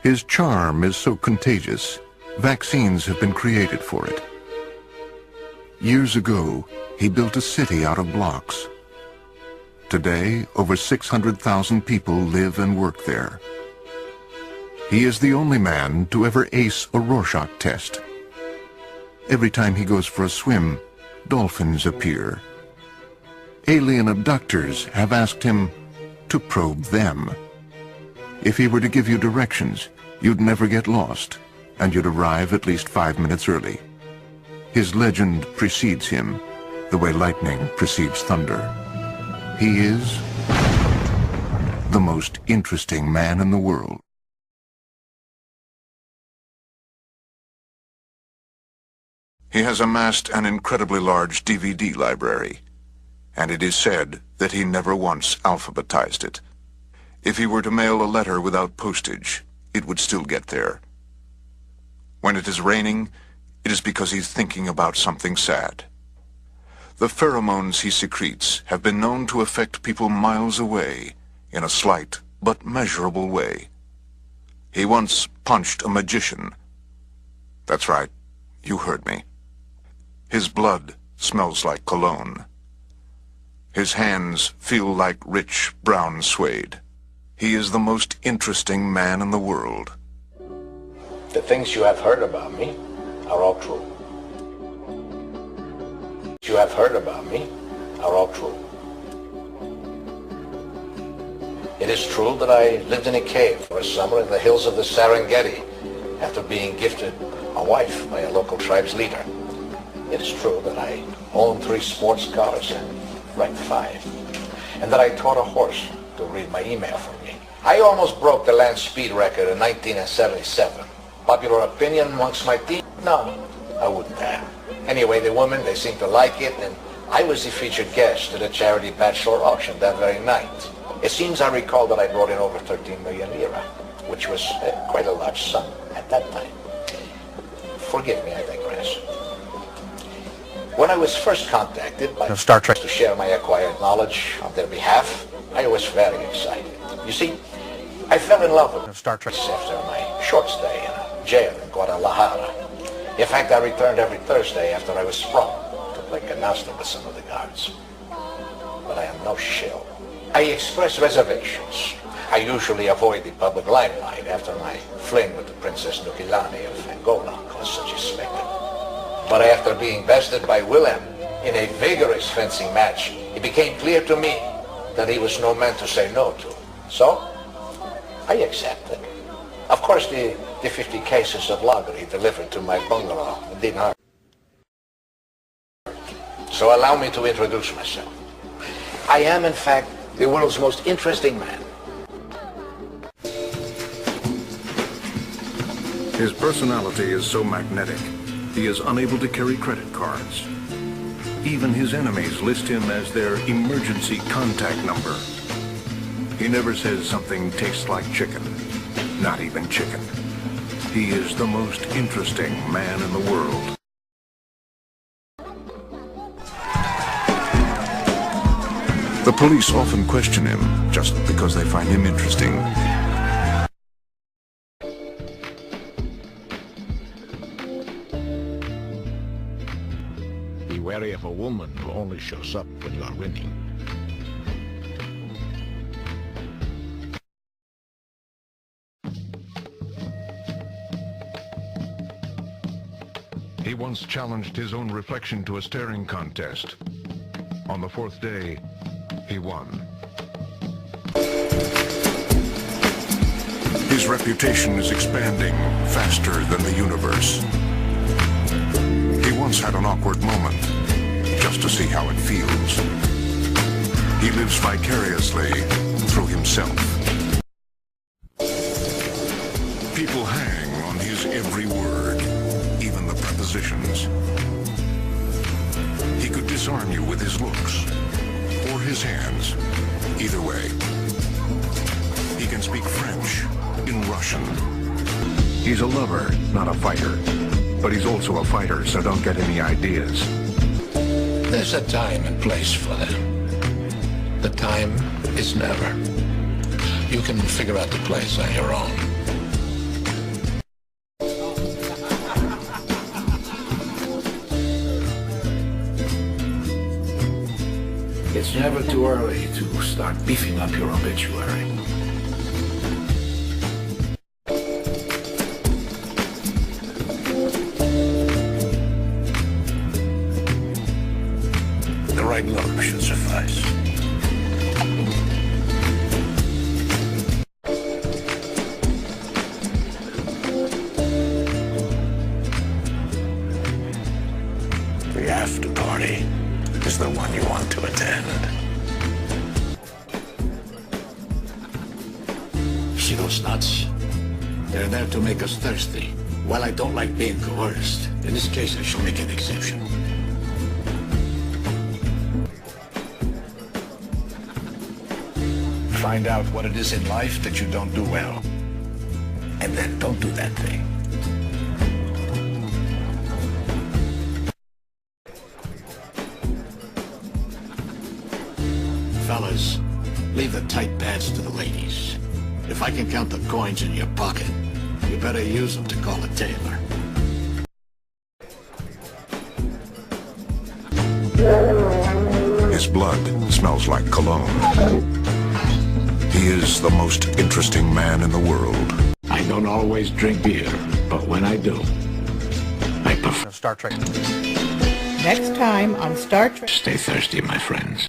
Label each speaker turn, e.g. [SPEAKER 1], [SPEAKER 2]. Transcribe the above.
[SPEAKER 1] His charm is so contagious, vaccines have been created for it. Years ago, he built a city out of blocks. Today, over 600,000 people live and work there. He is the only man to ever ace a Rorschach test. Every time he goes for a swim, dolphins appear. Alien abductors have asked him to probe them. If he were to give you directions, you'd never get lost, and you'd arrive at least 5 minutes early. His legend precedes him, the way lightning precedes thunder. He is the most interesting man in the world. He has amassed an incredibly large DVD library, and it is said that he never once alphabetized it. If he were to mail a letter without postage, it would still get there. When it is raining, it is because he's thinking about something sad. The pheromones he secretes have been known to affect people miles away in a slight but measurable way. He once punched a magician. That's right, you heard me. His blood smells like cologne. His hands feel like rich brown suede. He is the most interesting man in the world.
[SPEAKER 2] The things you have heard about me are all true. You have heard about me are all true. It is true that I lived in a cave for a summer in the hills of the Serengeti after being gifted a wife by a local tribe's leader. It is true that I own 3 sports cars and write 5, and that I taught a horse to read my email for me. I almost broke the land speed record in 1977. Popular opinion amongst my team? No, I wouldn't have. Anyway, the women, they seemed to like it, and I was the featured guest at a charity bachelor auction that very night. It seems I recall that I brought in over 13 million lira, which was quite a large sum at that time. Forgive me, I digress. When I was first contacted by Star Trek to share my acquired knowledge on their behalf, I was very excited. You see, I fell in love with Star Trek after my short stay in a jail in Guadalajara. In fact, I returned every Thursday after I was sprung to play canasta with some of the guards. But I am no shill. I express reservations. I usually avoid the public limelight after my fling with the Princess Nukilani of Angola caused such a spectacle. But after being bested by Willem in a vigorous fencing match, it became clear to me that he was no man to say no to. So, I accepted. Of course, the 50 cases of lager he delivered to my bungalow didn't hurt. So allow me to introduce myself. I am, in fact, the world's most interesting man.
[SPEAKER 1] His personality is so magnetic, he is unable to carry credit cards. Even his enemies list him as their emergency contact number. He never says something tastes like chicken, not even chicken. He is the most interesting man in the world. The police often question him just because they find him interesting.
[SPEAKER 3] Be wary of a woman who only shows up when you are winning.
[SPEAKER 1] He once challenged his own reflection to a staring contest. On the 4th day, he won. His reputation is expanding faster than the universe. He once had an awkward moment, just to see how it feels. He lives vicariously through himself. People hang on his every word, even the prepositions. He could disarm you with his looks, or his hands, either way. He can speak French in Russian. He's a lover, not a fighter. But he's also a fighter, so don't get any ideas.
[SPEAKER 3] There's a time and place for them. The time is never. You can figure out the place on your own. It's never too early to start beefing up your obituary.
[SPEAKER 2] The right look should suffice. The after party is the one you want to attend.
[SPEAKER 3] See those nuts? They're there to make us thirsty. While I don't like being coerced, in this case I shall make an exception. Find out what it is in life that you don't do well. And then don't do that thing. Fellas, leave the tight pads to the ladies. If I can count the coins in your pocket, you better use them to call a tailor.
[SPEAKER 1] His blood smells like cologne. He is the most interesting man in the world.
[SPEAKER 3] I don't always drink beer, but when I do, I prefer
[SPEAKER 4] Star Trek.
[SPEAKER 5] Next time on Star Trek.
[SPEAKER 3] Stay thirsty, my friends.